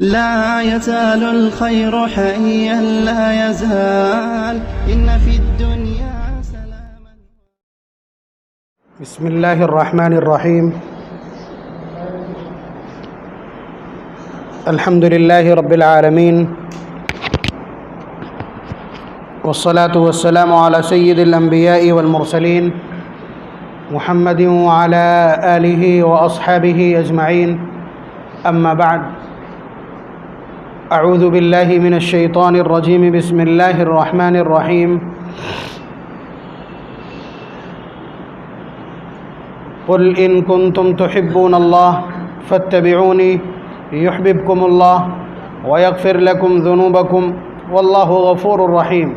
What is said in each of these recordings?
لا يزال الخير حيا لا يزال إن في الدنيا سلاما. بسم الله الرحمن الرحيم. الحمد لله رب العالمين، والصلاة والسلام على سيد الأنبياء والمرسلين محمد وعلى آله وأصحابه أجمعين. أما بعد، أعوذ بالله من الشيطان الرجيم. بسم الله الرحمن الرحيم. قل إن كنتم تحبون الله فاتبعوني يحببكم الله ويغفر لكم ذنوبكم والله غفور رحيم.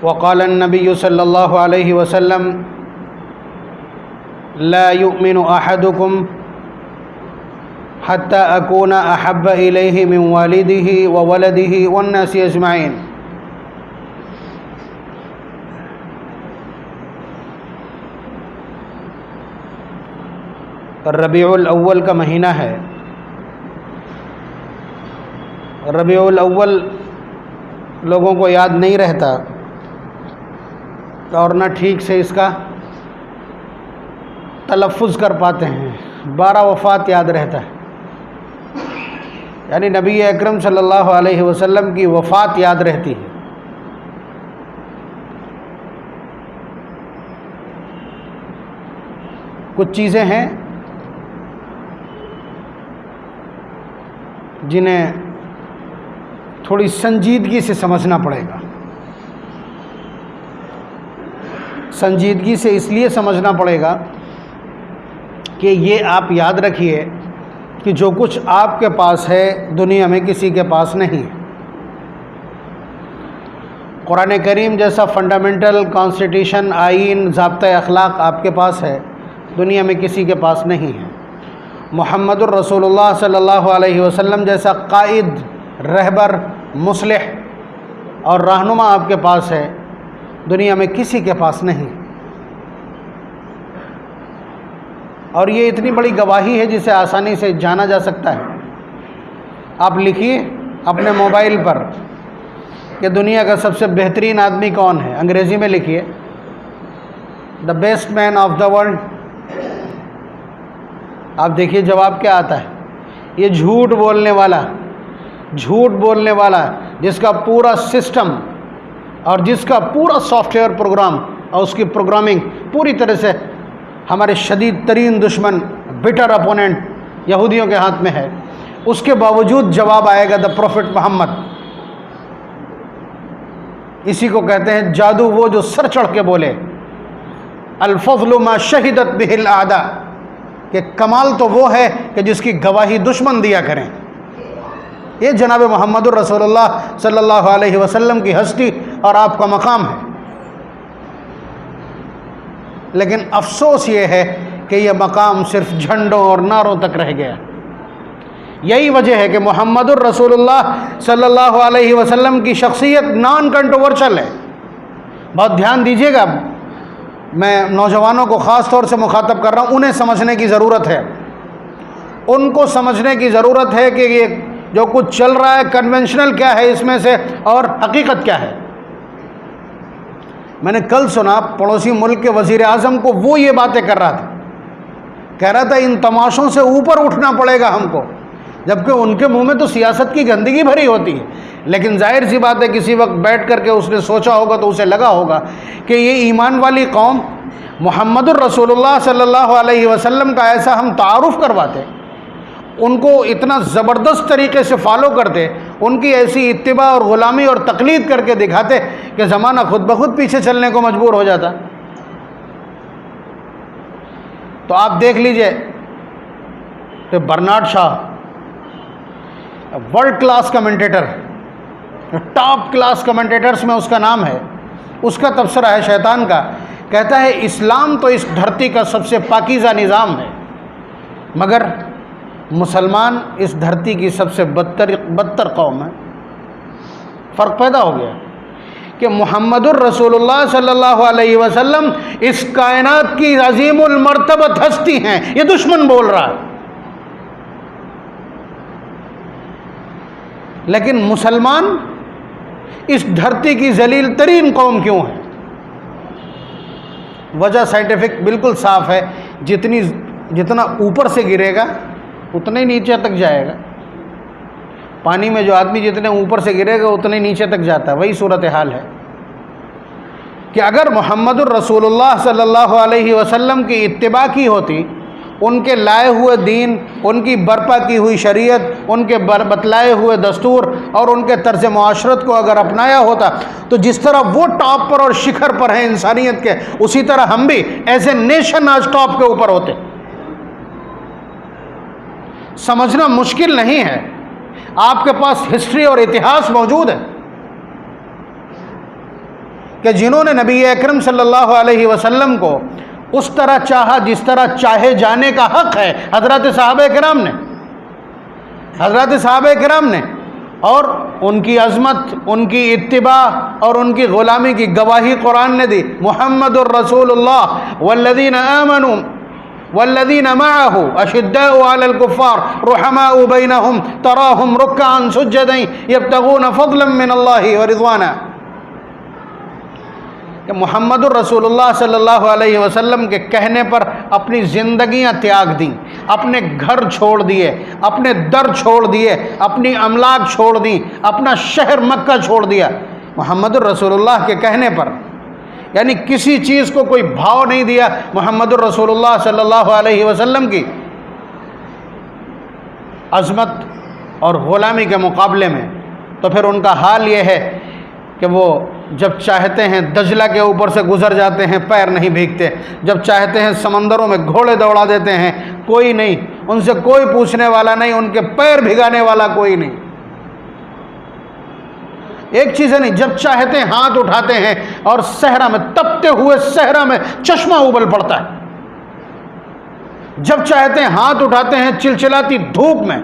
وقال النبي صلى الله عليه وسلم: لا يؤمن أحدكم حتى أكون أحب إليه من والده وولده والناس أجمعين. ربیع الاول کا مہینہ ہے. ربیع الاول لوگوں کو یاد نہیں رہتا اور نہ ٹھیک سے اس کا تلفظ کر پاتے ہیں. 12 وفات یاد رہتا ہے، یعنی نبی اکرم صلی اللہ علیہ وسلم کی وفات یاد رہتی ہے. کچھ چیزیں ہیں جنہیں تھوڑی سنجیدگی سے سمجھنا پڑے گا. سنجیدگی سے اس لیے سمجھنا پڑے گا کہ یہ آپ یاد رکھیے کہ جو کچھ آپ کے پاس ہے دنیا میں کسی کے پاس نہیں ہے. قرآن کریم جیسا فنڈامنٹل کانسٹیٹیوشن، آئین، ضابطۂ اخلاق آپ کے پاس ہے، دنیا میں کسی کے پاس نہیں ہے. محمد الرسول اللہ صلی اللہ علیہ وسلم جیسا قائد، رہبر، مصلح اور رہنما آپ کے پاس ہے، دنیا میں کسی کے پاس نہیں. اور یہ اتنی بڑی گواہی ہے جسے آسانی سے جانا جا سکتا ہے. آپ لکھیے اپنے موبائل پر کہ دنیا کا سب سے بہترین آدمی کون ہے، انگریزی میں لکھیے the best man of the world. آپ دیکھیے جواب کیا آتا ہے. یہ جھوٹ بولنے والا جس کا پورا سسٹم اور جس کا پورا سافٹ ویئر پروگرام اور اس کی پروگرامنگ پوری طرح سے ہمارے شدید ترین دشمن، بٹر اپوننٹ یہودیوں کے ہاتھ میں ہے، اس کے باوجود جواب آئے گا دا پروفٹ محمد. اسی کو کہتے ہیں جادو، وہ جو سر چڑھ کے بولے. الفضل ما شہدت بہ الاعداء، کہ کمال تو وہ ہے کہ جس کی گواہی دشمن دیا کریں. یہ جناب محمد الرسول اللہ صلی اللہ علیہ وسلم کی ہستی اور آپ کا مقام ہے. لیکن افسوس یہ ہے کہ یہ مقام صرف جھنڈوں اور نعروں تک رہ گیا. یہی وجہ ہے کہ محمد الرسول اللہ صلی اللہ علیہ وسلم کی شخصیت نان کنٹروورشل ہے. بہت دھیان دیجیے گا، میں نوجوانوں کو خاص طور سے مخاطب کر رہا ہوں. انہیں سمجھنے کی ضرورت ہے، ان کو سمجھنے کی ضرورت ہے کہ یہ جو کچھ چل رہا ہے کنونشنل کیا ہے اس میں سے اور حقیقت کیا ہے. میں نے کل سنا پڑوسی ملک کے وزیر اعظم کو، وہ یہ باتیں کر رہا تھا، کہہ رہا تھا ان تماشوں سے اوپر اٹھنا پڑے گا ہم کو، جبکہ ان کے منہ میں تو سیاست کی گندگی بھری ہوتی ہے. لیکن ظاہر سی بات ہے کسی وقت بیٹھ کر کے اس نے سوچا ہوگا تو اسے لگا ہوگا کہ یہ ایمان والی قوم محمد الرسول اللہ صلی اللہ علیہ وسلم کا ایسا ہم تعارف کرواتے، ان کو اتنا زبردست طریقے سے فالو کرتے، ان کی ایسی اتباع اور غلامی اور تقلید کر کے دکھاتے کہ زمانہ خود بخود پیچھے چلنے کو مجبور ہو جاتا. تو آپ دیکھ لیجئے کہ Bernard Shah world class commentator, top class commentators میں اس کا نام ہے. اس کا تبصرہ ہے شیطان کا، کہتا ہے اسلام تو اس دھرتی کا سب سے پاکیزہ نظام ہے، مگر مسلمان اس دھرتی کی سب سے بدتر قوم ہے. فرق پیدا ہو گیا کہ محمد الرسول اللہ صلی اللہ علیہ وسلم اس کائنات کی عظیم المرتبت ہستی ہیں. یہ دشمن بول رہا ہے. لیکن مسلمان اس دھرتی کی ذلیل ترین قوم کیوں ہے؟ وجہ سائنٹیفک بالکل صاف ہے، جتنا اوپر سے گرے گا اتنا ہی نیچے تک جائے گا. پانی میں جو آدمی جتنے اوپر سے گرے گا اتنے نیچے تک جاتا ہے. وہی صورتحال ہے کہ اگر محمد الرسول اللہ صلی اللہ علیہ وسلم کی اتباع کی ہوتی، ان کے لائے ہوئے دین، ان کی برپا کی ہوئی شریعت، ان کے بتلائے ہوئے دستور اور ان کے طرز معاشرت کو اگر اپنایا ہوتا تو جس طرح وہ ٹاپ پر اور شکھر پر ہیں انسانیت کے، اسی طرح ہم بھی ایز اے نیشن آج ٹاپ کے اوپر ہوتے. سمجھنا مشکل نہیں ہے، آپ کے پاس ہسٹری اور اتہاس موجود ہے کہ جنہوں نے نبی اکرم صلی اللہ علیہ وسلم کو اس طرح چاہا جس طرح چاہے جانے کا حق ہے. حضرات صحابہ کرام نے اور ان کی عظمت، ان کی اتباع اور ان کی غلامی کی گواہی قرآن نے دی. محمد الرسول اللہ والذین آمنوا والذین معه اشداء علی الکفار رحماء بینہم تراہم رکعا سجدا یبتغون فضلا من اللہ ورضوانا. کہ محمد الرسول اللہ صلی اللہ علیہ وسلم کے کہنے پر اپنی زندگیاں تیاگ دیں، اپنے گھر چھوڑ دیے، اپنے در چھوڑ دیے، اپنی املاک چھوڑ دیں، اپنا شہر مکہ چھوڑ دیا محمد الرسول اللہ کے کہنے پر. یعنی کسی چیز کو کوئی بھاؤ نہیں دیا محمد الرسول اللہ صلی اللہ علیہ وسلم کی عظمت اور غلامی کے مقابلے میں. تو پھر ان کا حال یہ ہے کہ وہ جب چاہتے ہیں دجلہ کے اوپر سے گزر جاتے ہیں، پیر نہیں بھیگتے. جب چاہتے ہیں سمندروں میں گھوڑے دوڑا دیتے ہیں، کوئی نہیں، ان سے کوئی پوچھنے والا نہیں، ان کے پیر بھگانے والا کوئی نہیں. ایک چیز ہے نہیں، جب چاہتے ہیں ہاتھ اٹھاتے ہیں اور صحرا میں، تپتے ہوئے صحرا میں چشمہ ابل پڑتا ہے. جب چاہتے ہیں ہاتھ اٹھاتے ہیں چلچلاتی دھوپ میں،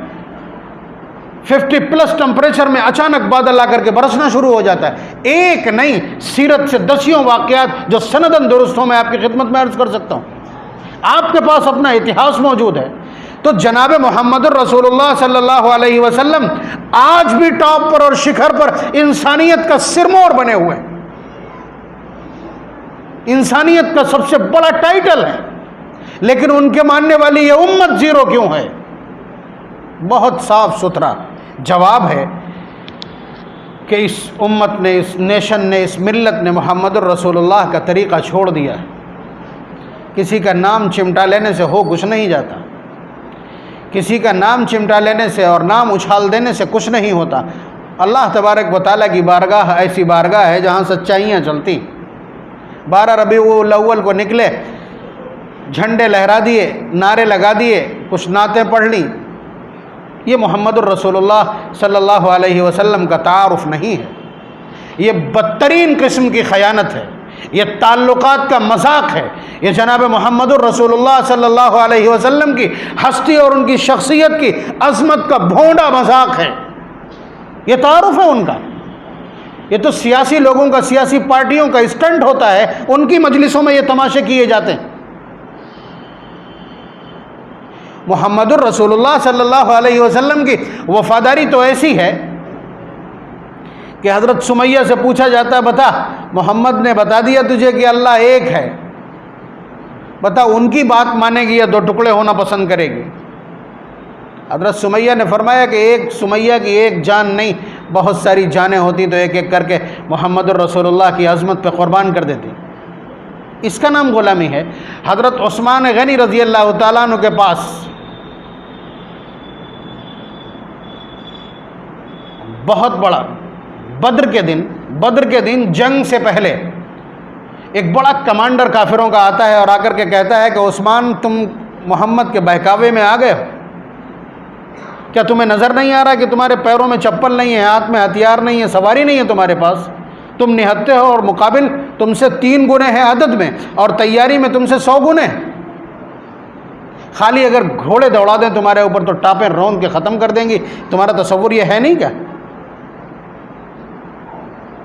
50+ ٹمپریچر میں اچانک بادل آ کر کے برسنا شروع ہو جاتا ہے. ایک نہیں، سیرت سے دسیوں واقعات جو سندن درست ہوں میں آپ کی خدمت میں عرض کر سکتا ہوں. آپ کے پاس اپنا اتہاس موجود ہے. تو جناب محمد الرسول اللہ صلی اللہ علیہ وسلم آج بھی ٹاپ پر اور شکھر پر انسانیت کا سرمور بنے ہوئے ہیں، انسانیت کا سب سے بڑا ٹائٹل ہے. لیکن ان کے ماننے والی یہ امت زیرو کیوں ہے؟ بہت صاف ستھرا جواب ہے کہ اس امت نے، اس نیشن نے، اس ملت نے محمد الرسول اللہ کا طریقہ چھوڑ دیا ہے. کسی کا نام چمٹا لینے سے ہو کچھ نہیں جاتا، کسی کا نام چمٹا لینے سے اور نام اچھال دینے سے کچھ نہیں ہوتا. اللہ تبارک و تعالیٰ کی بارگاہ ایسی بارگاہ ہے جہاں سچائیاں چلتی. 12 ربیع الاول کو نکلے، جھنڈے لہرا دیے، نعرے لگا دیے، کچھ نعتیں پڑھ لیں. یہ محمد الرسول اللہ صلی اللہ علیہ وسلم کا تعارف نہیں ہے. یہ بدترین قسم کی خیانت ہے، یہ تعلقات کا مذاق ہے. یہ جناب محمد الرسول اللہ صلی اللہ علیہ وسلم کی ہستی اور ان کی شخصیت کی عظمت کا بھونڈا مذاق ہے. یہ تعارف ہے ان کا. یہ تو سیاسی لوگوں کا، سیاسی پارٹیوں کا اسٹنٹ ہوتا ہے، ان کی مجلسوں میں یہ تماشے کیے جاتے ہیں. محمد الرسول اللہ صلی اللہ علیہ وسلم کی وفاداری تو ایسی ہے کہ حضرت سمیہ سے پوچھا جاتا ہے، بتا محمد نے بتا دیا تجھے کہ اللہ ایک ہے، بتا ان کی بات مانے گی یا 2 ٹکڑے ہونا پسند کرے گی؟ حضرت سمیہ نے فرمایا کہ ایک سمیہ کی ایک جان نہیں، بہت ساری جانیں ہوتی تو ایک ایک کر کے محمد الرسول اللہ کی عظمت پہ قربان کر دیتی. اس کا نام غلامی ہے. حضرت عثمان غنی رضی اللہ تعالیٰ عنہ کے پاس بہت بڑا بدر کے دن جنگ سے پہلے ایک بڑا کمانڈر کافروں کا آتا ہے اور آ کر کے کہتا ہے کہ عثمان تم محمد کے بہکاوے میں آ گئے ہو، کیا تمہیں نظر نہیں آ رہا کہ تمہارے پیروں میں چپل نہیں ہے، ہاتھ میں ہتھیار نہیں ہے، سواری نہیں ہے تمہارے پاس، تم نہتے ہو اور مقابل تم سے 3 گنے ہیں عدد میں اور تیاری میں تم سے 100 گنے. خالی اگر گھوڑے دوڑا دیں تمہارے اوپر تو ٹاپیں روند کے ختم کر دیں گی. تمہارا تصور یہ ہے نہیں کیا؟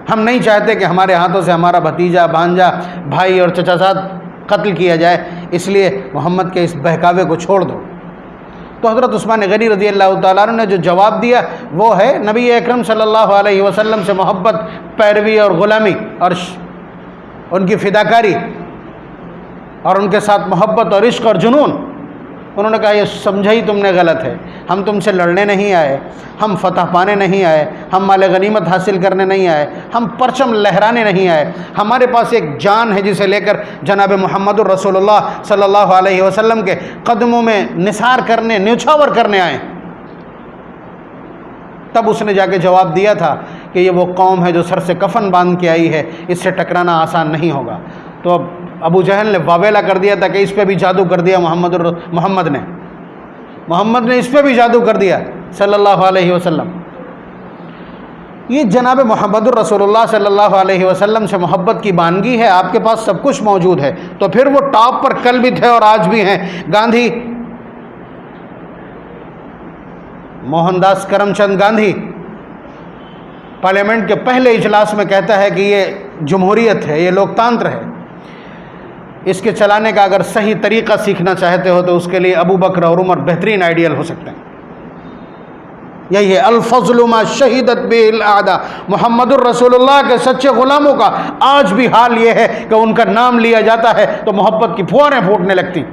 ہم نہیں چاہتے کہ ہمارے ہاتھوں سے ہمارا بھتیجا، بھانجا، بھائی اور چچا زاد قتل کیا جائے، اس لیے محمد کے اس بہکاوے کو چھوڑ دو. تو حضرت عثمان غنی رضی اللہ تعالیٰ عنہ نے جو جواب دیا وہ ہے نبی اکرم صلی اللہ علیہ وسلم سے محبت، پیروی اور غلامی اور ان کی فداکاری اور ان کے ساتھ محبت اور عشق اور جنون۔ انہوں نے کہا یہ سمجھا ہی تم نے غلط ہے، ہم تم سے لڑنے نہیں آئے، ہم فتح پانے نہیں آئے، ہم مال غنیمت حاصل کرنے نہیں آئے، ہم پرچم لہرانے نہیں آئے، ہمارے پاس ایک جان ہے جسے لے کر جناب محمد الرسول اللہ صلی اللہ علیہ وسلم کے قدموں میں نثار کرنے، نیچھاور کرنے آئے۔ تب اس نے جا کے جواب دیا تھا کہ یہ وہ قوم ہے جو سر سے کفن باندھ کے آئی ہے، اس سے ٹکرانا آسان نہیں ہوگا۔ تو اب ابو جہل نے واویلا کر دیا تھا کہ اس پہ بھی جادو کر دیا محمد نے اس پہ بھی جادو کر دیا صلی اللہ علیہ وسلم۔ یہ جناب محمد الرسول اللہ صلی اللہ علیہ وسلم سے محبت کی بانگی ہے، آپ کے پاس سب کچھ موجود ہے، تو پھر وہ ٹاپ پر کل بھی تھے اور آج بھی ہیں۔ گاندھی، موہن داس کرم چند گاندھی پارلیمنٹ کے پہلے اجلاس میں کہتا ہے کہ یہ جمہوریت ہے، یہ لوکتانتر ہے، اس کے چلانے کا اگر صحیح طریقہ سیکھنا چاہتے ہو تو اس کے لیے ابو بکر اور عمر بہترین آئیڈیل ہو سکتے ہیں۔ یہی ہے الفضل ما شہدت به الاعداء۔ محمد الرسول اللہ کے سچے غلاموں کا آج بھی حال یہ ہے کہ ان کا نام لیا جاتا ہے تو محبت کی پھواریں پھوٹنے لگتی،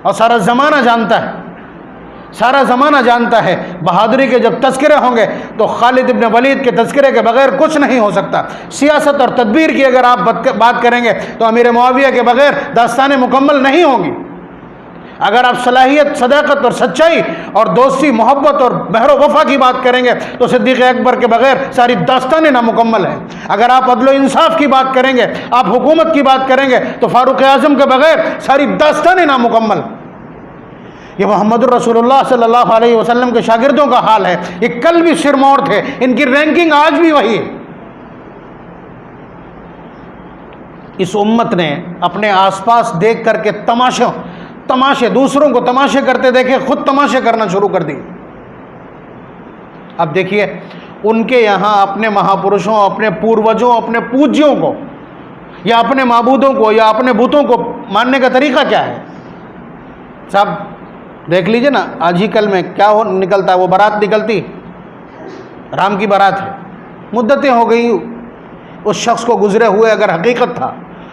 اور سارا زمانہ جانتا ہے بہادری کے جب تذکرے ہوں گے تو خالد ابن ولید کے تذکرے کے بغیر کچھ نہیں ہو سکتا۔ سیاست اور تدبیر کی اگر آپ بات کریں گے تو امیر معاویہ کے بغیر داستانیں مکمل نہیں ہوں گی۔ اگر آپ صلاحیت، صداقت اور سچائی اور دوستی، محبت اور مہر و وفا کی بات کریں گے تو صدیق اکبر کے بغیر ساری داستانیں نامکمل ہیں۔ اگر آپ عدل و انصاف کی بات کریں گے، آپ حکومت کی بات کریں گے تو فاروق اعظم کے بغیر ساری داستانیں نامکمل۔ یہ محمد الرسول اللہ صلی اللہ علیہ وسلم کے شاگردوں کا حال ہے، یہ کل بھی سرمور تھے، ان کی رینکنگ آج بھی وہی ہے۔ اس امت نے اپنے آس پاس دیکھ کر کے تماشے دوسروں کو تماشے کرتے دیکھے، خود تماشے کرنا شروع کر دی۔ اب دیکھیے ان کے یہاں اپنے مہاپرشوں، اپنے پوروجوں، اپنے پوجیوں کو یا اپنے معبودوں کو یا اپنے بتوں کو ماننے کا طریقہ کیا ہے؟ صاحب دیکھ لیجئے نا، آج ہی کل میں کیا نکلتا ہے، وہ بارات نکلتی، رام کی بارات ہے، مدتیں ہو گئی اس شخص کو گزرے ہوئے، اگر حقیقت تھا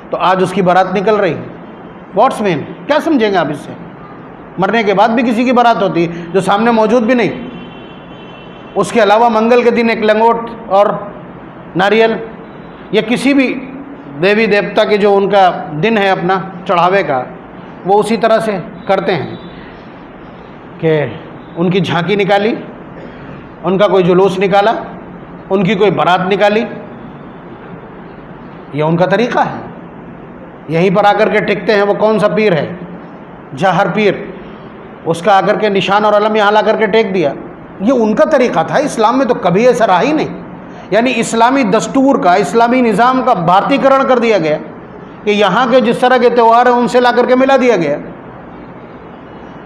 تو آج اس کی بارات نکل رہی۔ واٹس مین، کیا سمجھیں گے آپ اس سے؟ مرنے کے بعد بھی کسی کی بارات ہوتی ہے جو سامنے موجود بھی نہیں۔ اس کے علاوہ منگل کے دن ایک لنگوٹ اور ناریل یا کسی بھی دیوی دیوتا کے جو ان کا دن ہے اپنا چڑھاوے کا، وہ اسی طرح سے کرتے ہیں کہ ان کی جھانکی نکالی، ان کا کوئی جلوس نکالا، ان کی کوئی بارات نکالی، یہ ان کا طریقہ ہے۔ یہیں پر آ کر کے ٹکتے ہیں۔ وہ کون سا پیر ہے؟ جاہر پیر، اس کا آ کر کے نشان اور علم یہاں لا کر کے ٹیک دیا، یہ ان کا طریقہ تھا۔ اسلام میں تو کبھی ایسا رہا ہی نہیں، یعنی اسلامی دستور کا، اسلامی نظام کا بھارتی کرن کر دیا گیا کہ یہاں کے جس طرح کے تہوار ہیں ان سے لا کر کے ملا دیا گیا۔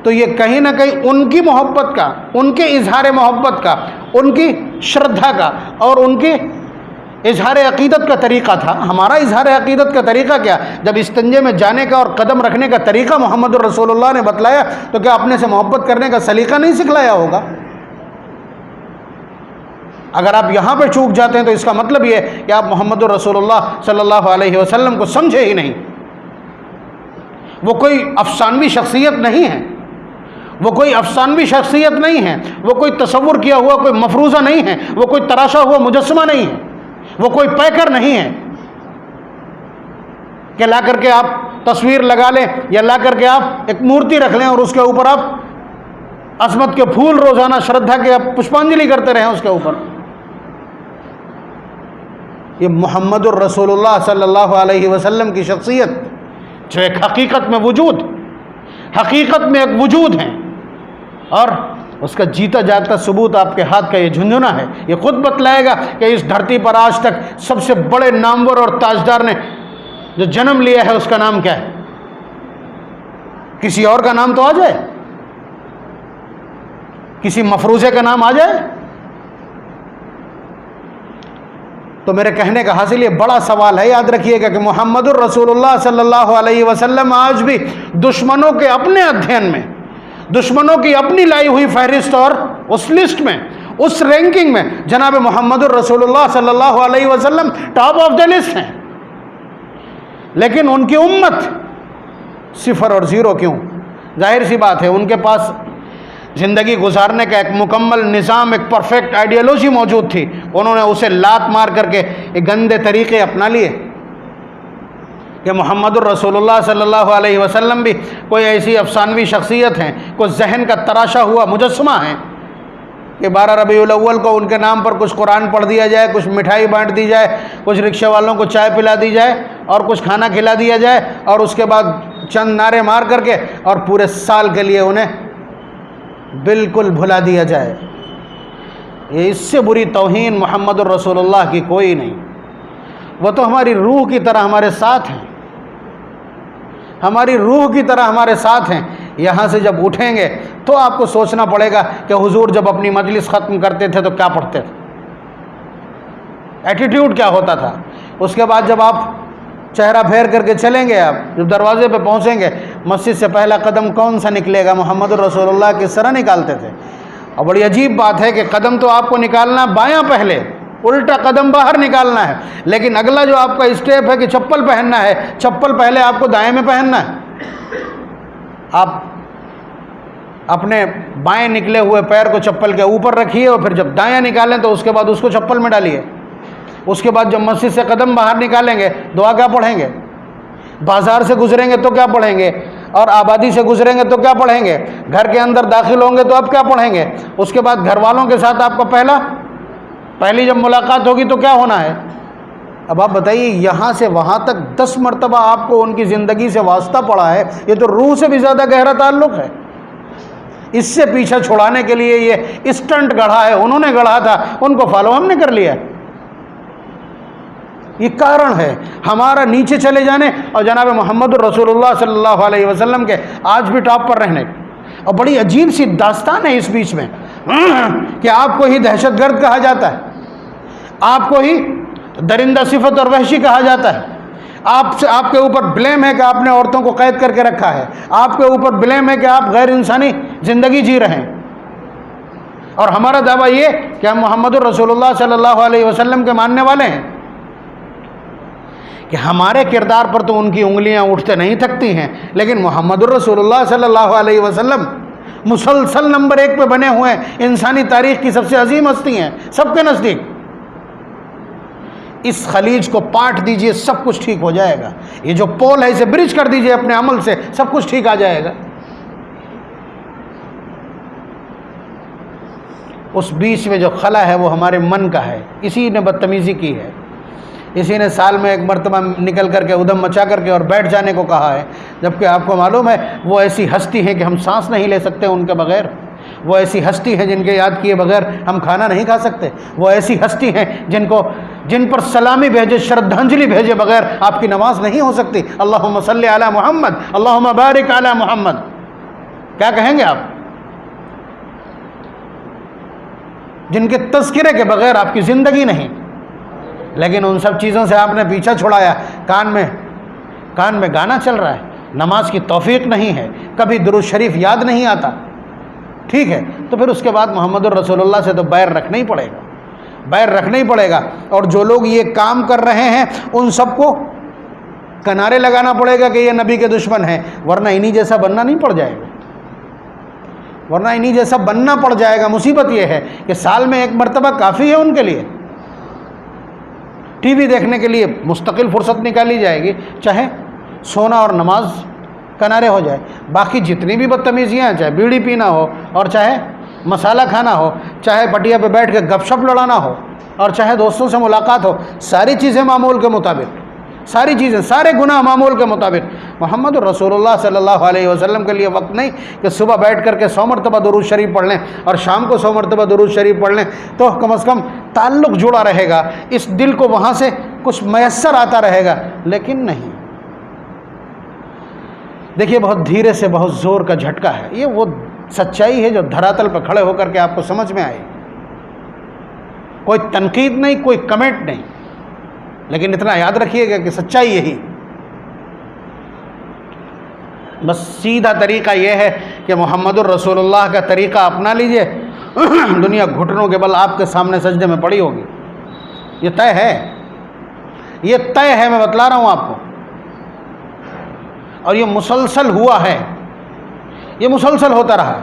تو یہ کہیں نہ کہیں ان کی محبت کا، ان کے اظہار محبت کا، ان کی شردھا کا اور ان کے اظہار عقیدت کا طریقہ تھا۔ ہمارا اظہار عقیدت کا طریقہ کیا؟ جب استنجے میں جانے کا اور قدم رکھنے کا طریقہ محمد الرسول اللہ نے بتلایا تو کیا اپنے سے محبت کرنے کا سلیقہ نہیں سکھلایا ہوگا؟ اگر آپ یہاں پہ چوک جاتے ہیں تو اس کا مطلب یہ ہے کہ آپ محمد الرسول اللہ صلی اللہ علیہ وسلم کو سمجھے ہی نہیں۔ وہ کوئی افسانوی شخصیت نہیں ہے، وہ کوئی افسانوی شخصیت نہیں ہے، وہ کوئی تصور کیا ہوا کوئی مفروضہ نہیں ہے، وہ کوئی تراشا ہوا مجسمہ نہیں ہے، وہ کوئی پیکر نہیں ہے کہ لا کر کے آپ تصویر لگا لیں یا لا کر کے آپ ایک مورتی رکھ لیں اور اس کے اوپر آپ عظمت کے پھول روزانہ شردھا کے آپ پشپانجلی کرتے رہیں اس کے اوپر۔ یہ محمد الرسول اللہ صلی اللہ علیہ وسلم کی شخصیت جو ایک حقیقت میں ایک وجود ہے، اور اس کا جیتا جاگتا ثبوت آپ کے ہاتھ کا یہ جھنجھنا ہے۔ یہ خود بتلائے گا کہ اس دھرتی پر آج تک سب سے بڑے نامور اور تاجدار نے جو جنم لیا ہے اس کا نام کیا ہے؟ کسی اور کا نام تو آ جائے، کسی مفروضے کا نام آ جائے؟ تو میرے کہنے کا حاصل یہ بڑا سوال ہے، یاد رکھیے گا کہ محمد الرسول اللہ صلی اللہ علیہ وسلم آج بھی دشمنوں کے اپنے ادھین میں، دشمنوں کی اپنی لائی ہوئی فہرست اور اس لسٹ میں، اس رینکنگ میں جناب محمد الرسول اللہ صلی اللہ علیہ وسلم ٹاپ آف دا لسٹ ہیں، لیکن ان کی امت 0 اور 0 کیوں؟ ظاہر سی بات ہے ان کے پاس زندگی گزارنے کا ایک مکمل نظام، ایک پرفیکٹ آئیڈیالوجی موجود تھی، انہوں نے اسے لات مار کر کے ایک گندے طریقے اپنا لیے کہ محمد الرسول اللہ صلی اللہ علیہ وسلم بھی کوئی ایسی افسانوی شخصیت ہیں، کوئی ذہن کا تراشا ہوا مجسمہ ہیں کہ 12 ربیع الاول کو ان کے نام پر کچھ قرآن پڑھ دیا جائے، کچھ مٹھائی بانٹ دی جائے، کچھ رکشے والوں کو چائے پلا دی جائے اور کچھ کھانا کھلا دیا جائے، اور اس کے بعد چند نعرے مار کر کے اور پورے سال کے لیے انہیں بالکل بھلا دیا جائے۔ یہ اس سے بری توہین محمد الرسول اللہ کی کوئی نہیں۔ وہ تو ہماری روح کی طرح ہمارے ساتھ ہیں، ہماری روح کی طرح ہمارے ساتھ ہیں۔ یہاں سے جب اٹھیں گے تو آپ کو سوچنا پڑے گا کہ حضور جب اپنی مجلس ختم کرتے تھے تو کیا پڑھتے تھے، ایٹیٹیوڈ کیا ہوتا تھا۔ اس کے بعد جب آپ چہرہ پھیر کر کے چلیں گے، آپ جب دروازے پہ پہنچیں گے، مسجد سے پہلا قدم کون سا نکلے گا؟ محمد الرسول اللہ کس طرح نکالتے تھے؟ اور بڑی عجیب بات ہے کہ قدم تو آپ کو نکالنا بایاں پہلے، الٹا قدم باہر نکالنا ہے، لیکن اگلا جو آپ کا اسٹیپ ہے کہ چپل پہننا ہے، چپل پہلے آپ کو دائیں میں پہننا ہے۔ آپ اپنے بائیں نکلے ہوئے پیر کو چپل کے اوپر رکھیے اور پھر جب دایاں نکالیں تو اس کے بعد اس کو چپل میں ڈالیے۔ اس کے بعد جب مسجد سے قدم باہر نکالیں گے دعا کیا پڑھیں گے؟ بازار سے گزریں گے تو کیا پڑھیں گے؟ اور آبادی سے گزریں گے تو کیا پڑھیں گے؟ گھر کے اندر داخل ہوں گے تو اب کیا پڑھیں گے؟ اس کے بعد گھر والوں کے ساتھ آپ کا پہلی جب ملاقات ہوگی تو کیا ہونا ہے؟ اب آپ بتائیے، یہاں سے وہاں تک 10 مرتبہ آپ کو ان کی زندگی سے واسطہ پڑا ہے، یہ تو روح سے بھی زیادہ گہرا تعلق ہے۔ اس سے پیچھا چھڑانے کے لیے یہ اسٹنٹ گڑھا ہے، انہوں نے گڑھا تھا، ان کو فالو ہم نے کر لیا۔ یہ کارن ہے ہمارا نیچے چلے جانے اور جناب محمد الرسول اللہ صلی اللہ علیہ وسلم کے آج بھی ٹاپ پر رہنے۔ اور بڑی عجیب سی داستان ہے اس بیچ میں کہ آپ کو ہی دہشت گرد کہا جاتا ہے، آپ کو ہی درندہ صفت اور وحشی کہا جاتا ہے، آپ کے اوپر بلیم ہے کہ آپ نے عورتوں کو قید کر کے رکھا ہے، آپ کے اوپر بلیم ہے کہ آپ غیر انسانی زندگی جی رہے ہیں، اور ہمارا دعویٰ یہ کہ ہم محمد الرسول اللہ صلی اللہ علیہ وسلم کے ماننے والے ہیں کہ ہمارے کردار پر تو ان کی انگلیاں اٹھتے نہیں تھکتی ہیں، لیکن محمد الرسول اللہ صلی اللہ علیہ وسلم مسلسل نمبر 1 پہ بنے ہوئے ہیں، انسانی تاریخ کی سب سے عظیم ہستی ہیں سب کے نزدیک۔ اس خلیج کو پاٹ دیجئے، سب کچھ ٹھیک ہو جائے گا۔ یہ جو پول ہے اسے برج کر دیجئے اپنے عمل سے، سب کچھ ٹھیک آ جائے گا۔ اس بیچ میں جو خلا ہے وہ ہمارے من کا ہے، اسی نے بدتمیزی کی ہے، اسی نے سال میں 1 مرتبہ نکل کر کے ادھم مچا کر کے اور بیٹھ جانے کو کہا ہے، جبکہ آپ کو معلوم ہے وہ ایسی ہستی ہیں کہ ہم سانس نہیں لے سکتے ان کے بغیر، وہ ایسی ہستی ہیں جن کے یاد کیے بغیر ہم کھانا نہیں کھا سکتے، وہ ایسی ہستی ہیں جن پر سلامی بھیجے، شردھانجلی بھیجے بغیر آپ کی نماز نہیں ہو سکتی۔ اللہم صلی علی محمد، اللہم بارک علی محمد، کیا کہیں گے آپ؟ جن کے تذکرے کے بغیر آپ کی زندگی نہیں، لیکن ان سب چیزوں سے آپ نے پیچھا چھڑایا۔ کان میں گانا چل رہا ہے، نماز کی توفیق نہیں ہے، کبھی درود شریف یاد نہیں آتا، ٹھیک ہے، تو پھر اس کے بعد محمد الرسول اللہ سے تو بیر رکھنا ہی پڑے گا، بیر رکھنا ہی پڑے گا۔ اور جو لوگ یہ کام کر رہے ہیں ان سب کو کنارے لگانا پڑے گا کہ یہ نبی کے دشمن ہیں، ورنہ انہی جیسا بننا نہیں پڑ جائے گا، ورنہ انہی جیسا بننا پڑ جائے گا۔ مصیبت یہ ہے کہ سال میں 1 مرتبہ کافی ہے ان کے لیے، ٹی وی دیکھنے کے لیے مستقل فرصت نکالی جائے گی، چاہے سونا اور نماز کنارے ہو جائے، باقی جتنی بھی بدتمیزیاں ہیں، چاہے بیڑی پینا ہو اور چاہے مسالہ کھانا ہو، چاہے پٹیا پہ بیٹھ کے گپ شپ لڑانا ہو اور چاہے دوستوں سے ملاقات ہو، ساری چیزیں معمول کے مطابق، ساری چیزیں، سارے گناہ معمول کے مطابق۔ محمد الرسول اللہ صلی اللہ علیہ وسلم کے لیے وقت نہیں کہ صبح بیٹھ کر کے 100 مرتبہ درود شریف پڑھ لیں اور شام کو 100 مرتبہ درود شریف پڑھ لیں تو کم از کم تعلق جڑا رہے گا، اس دل کو وہاں سے کچھ میسر آتا رہے گا، لیکن نہیں۔ دیکھیے بہت دھیرے سے بہت زور کا جھٹکا ہے، یہ وہ سچائی ہے جو دھراتل پہ کھڑے ہو کر کے آپ کو سمجھ میں آئے، کوئی تنقید نہیں، کوئی کمنٹ نہیں، لیکن اتنا یاد رکھیے گا کہ سچائی یہی۔ بس سیدھا طریقہ یہ ہے کہ محمد الرسول اللہ کا طریقہ اپنا لیجئے، دنیا گھٹنوں کے بل آپ کے سامنے سجدے میں پڑی ہوگی. یہ طے ہے، یہ طے ہے، میں بتلا رہا ہوں آپ کو. اور یہ مسلسل ہوا ہے، یہ مسلسل ہوتا رہا.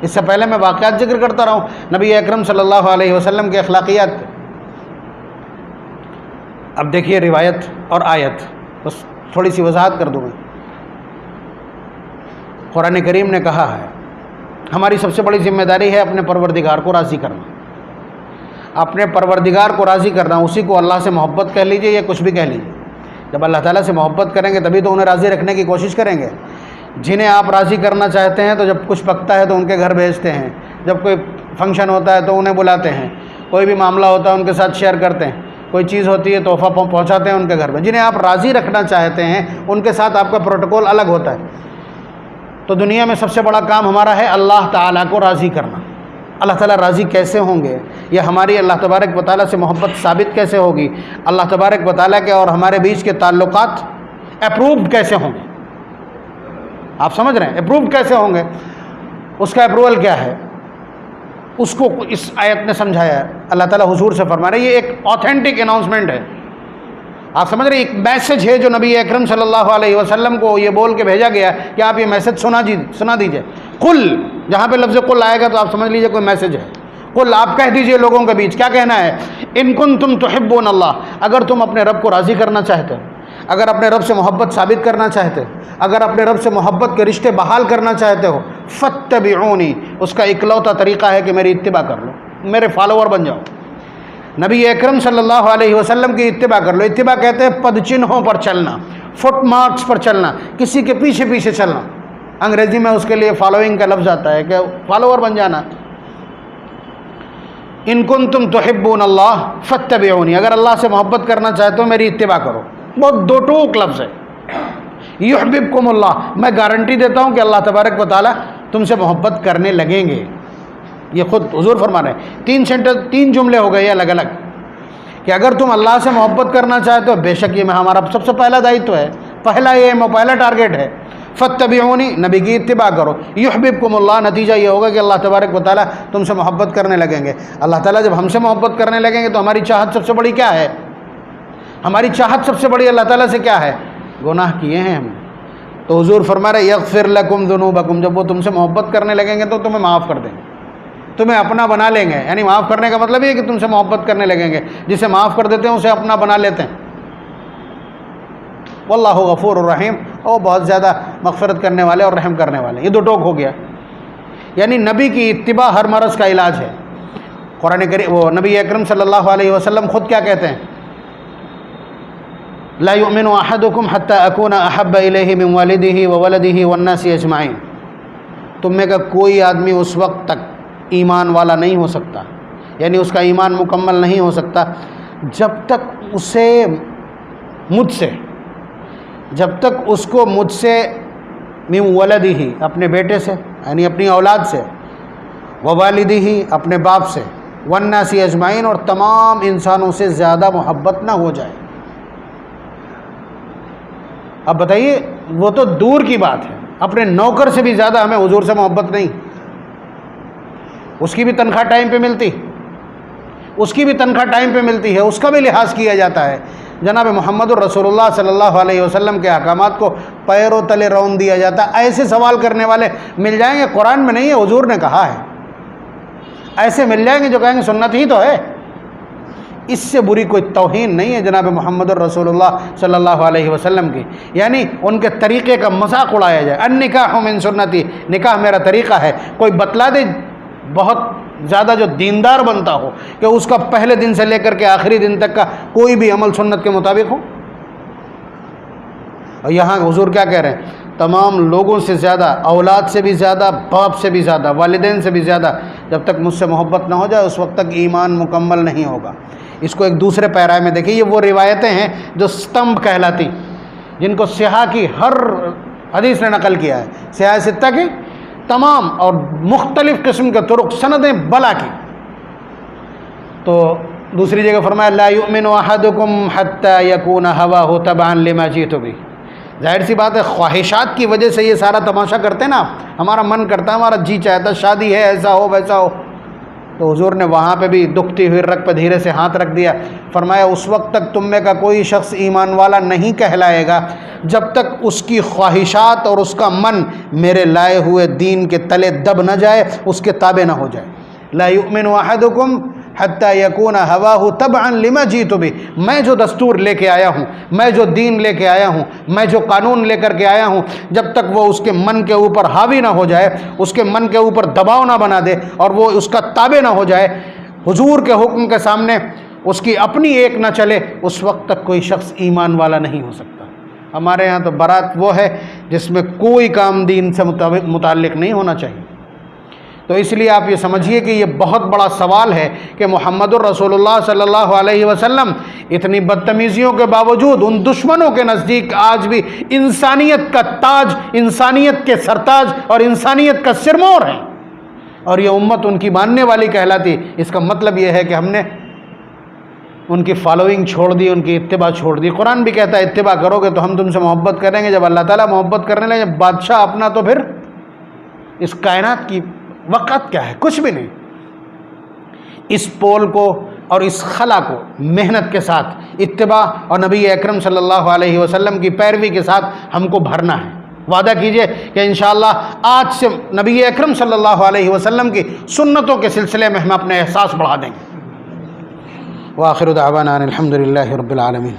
اس سے پہلے میں واقعات ذکر کرتا رہا ہوں نبی اکرم صلی اللہ علیہ وسلم کے اخلاقیات. اب دیکھیے روایت اور آیت، بس تھوڑی سی وضاحت کر دوں میں. قرآن کریم نے کہا ہے ہماری سب سے بڑی ذمہ داری ہے اپنے پروردگار کو راضی کرنا. اپنے پروردگار کو راضی کرنا، اسی کو اللہ سے محبت کہہ لیجئے یا کچھ بھی کہہ لیجئے. جب اللہ تعالیٰ سے محبت کریں گے تبھی تو انہیں راضی رکھنے کی کوشش کریں گے. جنہیں آپ راضی کرنا چاہتے ہیں تو جب کچھ پکتا ہے تو ان کے گھر بھیجتے ہیں، جب کوئی فنکشن ہوتا ہے تو انہیں بلاتے ہیں، کوئی بھی معاملہ ہوتا ہے ان کے ساتھ شیئر کرتے ہیں، کوئی چیز ہوتی ہے تحفہ پہنچاتے ہیں ان کے گھر میں. جنہیں آپ راضی رکھنا چاہتے ہیں ان کے ساتھ آپ کا پروٹوکول الگ ہوتا ہے. تو دنیا میں سب سے بڑا کام ہمارا ہے اللہ تعالیٰ کو راضی کرنا. اللہ تعالیٰ راضی کیسے ہوں گے، یا ہماری اللہ تبارک و تعالیٰ سے محبت ثابت کیسے ہوگی، اللہ تبارک و تعالیٰ کے اور ہمارے بیچ کے تعلقات اپرووڈ کیسے ہوں گے. آپ سمجھ رہے ہیں اپرووڈ کیسے ہوں گے، اس کا اپروول کیا ہے، اس کو اس آیت نے سمجھایا ہے. اللہ تعالیٰ حضور سے فرما رہے ہیں، یہ ایک آتھینٹک اناؤنسمنٹ ہے. آپ سمجھ رہے ہیں، ایک میسج ہے جو نبی اکرم صلی اللہ علیہ وسلم کو یہ بول کے بھیجا گیا کہ آپ یہ میسج سنا دیجئے. قل، جہاں پہ لفظ قل آئے گا تو آپ سمجھ لیجئے کوئی میسج ہے. قل، آپ کہہ دیجئے لوگوں کے بیچ. کیا کہنا ہے؟ ان کنتم تحبون اللہ، اگر تم اپنے رب کو راضی کرنا چاہتے ہو، اگر اپنے رب سے محبت ثابت کرنا چاہتے ہو، اگر اپنے رب سے محبت کے رشتے بحال کرنا چاہتے ہو، فاتبعونی، اس کا اکلوتا طریقہ ہے کہ میری اتباع کر لو، میرے فالوور بن جاؤ. نبی اکرم صلی اللہ علیہ وسلم کی اتباع کر لو. اتباع کہتے ہیں پد چنہوں پر چلنا، فٹ مارکس پر چلنا، کسی کے پیچھے پیچھے چلنا. انگریزی میں اس کے لیے فالوئنگ کا لفظ آتا ہے کہ فالوور بن جانا. ان کنتم تحبون اللہ فاتبعونی، اگر اللہ سے محبت کرنا چاہتے ہو میری اتباع کرو. بہت دو ٹوک لفظ ہے. یحببکم اللہ، میں گارنٹی دیتا ہوں کہ اللہ تبارک و تعالیٰ تم سے محبت کرنے لگیں گے. یہ خود حضور فرما رہے ہیں. تین جملے ہو گئے الگ الگ کہ اگر تم اللہ سے محبت کرنا چاہتے ہو، بے شک یہ میں ہمارا سب سے پہلا دائتو ہے، پہلا ایم اور پہلا ٹارگیٹ ہے. فاتبعونی، نبی کی اتباع کرو. یحببکم اللہ، نتیجہ یہ ہوگا کہ اللہ تبارک و تعالیٰ تم سے محبت کرنے لگیں گے. اللہ تعالیٰ جب ہم سے محبت کرنے لگیں گے تو ہماری چاہت سب سے بڑی کیا ہے؟ ہماری چاہت سب سے بڑی اللہ تعالیٰ سے کیا ہے؟ گناہ کیے ہیں ہم. تو حضور فرما رہے یغفر لکم ذنوبکم، جب وہ تم سے محبت کرنے لگیں گے تو تمہیں معاف کر دیں گے، تمہیں اپنا بنا لیں گے. یعنی معاف کرنے کا مطلب یہ ہے کہ تم سے محبت کرنے لگیں گے. جسے معاف کر دیتے ہیں اسے اپنا بنا لیتے ہیں. واللہ غفور الرحیم، اور بہت زیادہ مغفرت کرنے والے اور رحم کرنے والے. یہ دو ٹوک ہو گیا. یعنی نبی کی اتباع ہر مرض کا علاج ہے. قرآن کریم، وہ نبی اکرم صلی اللہ علیہ وسلم خود کیا کہتے ہیں؟ لا یؤمن احدکم حتی اکون احب الیہ من والدہ وولدہ والناس اجمعین. تم میں کا کوئی آدمی اس وقت تک ایمان والا نہیں ہو سکتا، یعنی اس کا ایمان مکمل نہیں ہو سکتا جب تک اسے مجھ سے، جب تک اس کو مجھ سے من ولدہ، اپنے بیٹے سے یعنی اپنی اولاد سے، ووالدہ، اپنے باپ سے، والناس اجمعین، اور تمام انسانوں سے زیادہ محبت نہ ہو جائے. اب بتائیے، وہ تو دور کی بات ہے، اپنے نوکر سے بھی زیادہ ہمیں حضور سے محبت نہیں. اس کی بھی تنخواہ ٹائم پہ ملتی، اس کی بھی تنخواہ ٹائم پہ ملتی ہے، اس کا بھی لحاظ کیا جاتا ہے. جناب محمد الرسول اللہ صلی اللہ علیہ وسلم کے احکامات کو پیروں تلے رون دیا جاتا ہے. ایسے سوال کرنے والے مل جائیں گے، قرآن میں نہیں ہے، حضور نے کہا ہے. ایسے مل جائیں گے جو کہیں گے سنت ہی تو ہے. اس سے بری کوئی توہین نہیں ہے جناب محمد الرسول اللہ صلی اللہ علیہ وسلم کی. یعنی ان کے طریقے کا مذاق اڑایا جائے. النکاح من سنتی، نکاح میرا طریقہ ہے. کوئی بتلا دے بہت زیادہ جو دیندار بنتا ہو کہ اس کا پہلے دن سے لے کر کے آخری دن تک کا کوئی بھی عمل سنت کے مطابق ہو. اور یہاں حضور کیا کہہ رہے ہیں؟ تمام لوگوں سے زیادہ، اولاد سے بھی زیادہ، باپ سے بھی زیادہ، والدین سے بھی زیادہ، جب تک مجھ سے محبت نہ ہو جائے اس وقت تک ایمان مکمل نہیں ہوگا. اس کو ایک دوسرے پیرائے میں دیکھیے. یہ وہ روایتیں ہیں جو ستمبھ کہلاتی، جن کو سیاح کی ہر حدیث نے نقل کیا ہے. سیاح ستہ کی تمام اور مختلف قسم کے طرق، سندیں بلا کی. تو دوسری جگہ فرمایا لا یؤمن احدکم حتی یکون ہواہ تبعا لما جئت بہ، ظاہر سی بات ہے خواہشات کی وجہ سے یہ سارا تماشا کرتے ہیں نا، ہمارا من کرتا ہے، ہمارا جی چاہتا ہے شادی ہے، ایسا ہو ویسا ہو. تو حضور نے وہاں پہ بھی دکھتی ہوئی رگ پہ دھیرے سے ہاتھ رکھ دیا، فرمایا اس وقت تک تم میں کا کوئی شخص ایمان والا نہیں کہلائے گا جب تک اس کی خواہشات اور اس کا من میرے لائے ہوئے دین کے تلے دب نہ جائے، اس کے تابع نہ ہو جائے. لا یؤمن احدکم حتی یکون ہواہ تبعا لما جئت بہ. میں جو دستور لے کے آیا ہوں، میں جو دین لے کے آیا ہوں، میں جو قانون لے کر کے آیا ہوں، جب تک وہ اس کے من کے اوپر حاوی نہ ہو جائے، اس کے من کے اوپر دباؤ نہ بنا دے اور وہ اس کا تابع نہ ہو جائے، حضور کے حکم کے سامنے اس کی اپنی ایک نہ چلے، اس وقت تک کوئی شخص ایمان والا نہیں ہو سکتا. ہمارے ہاں تو برات وہ ہے جس میں کوئی کام دین سے متعلق نہیں ہونا چاہیے. تو اس لیے آپ یہ سمجھیے کہ یہ بہت بڑا سوال ہے کہ محمد الرسول اللہ صلی اللہ علیہ وسلم اتنی بدتمیزیوں کے باوجود ان دشمنوں کے نزدیک آج بھی انسانیت کا تاج، انسانیت کے سرتاج اور انسانیت کا سرمور ہیں، اور یہ امت ان کی ماننے والی کہلاتی. اس کا مطلب یہ ہے کہ ہم نے ان کی فالوئنگ چھوڑ دی، ان کی اتباع چھوڑ دی. قرآن بھی کہتا ہے اتباع کرو گے تو ہم تم سے محبت کریں گے. جب اللہ تعالیٰ محبت کرنے لگے، جب بادشاہ اپنا، تو پھر اس کائنات کی وقت کیا ہے؟ کچھ بھی نہیں. اس پول کو اور اس خلا کو محنت کے ساتھ اتباع اور نبی اکرم صلی اللہ علیہ وسلم کی پیروی کے ساتھ ہم کو بھرنا ہے. وعدہ کیجئے کہ انشاءاللہ آج سے نبی اکرم صلی اللہ علیہ وسلم کی سنتوں کے سلسلے میں ہم اپنے احساس بڑھا دیں گے. وآخر دعوانا الحمد للہ رب العالمین.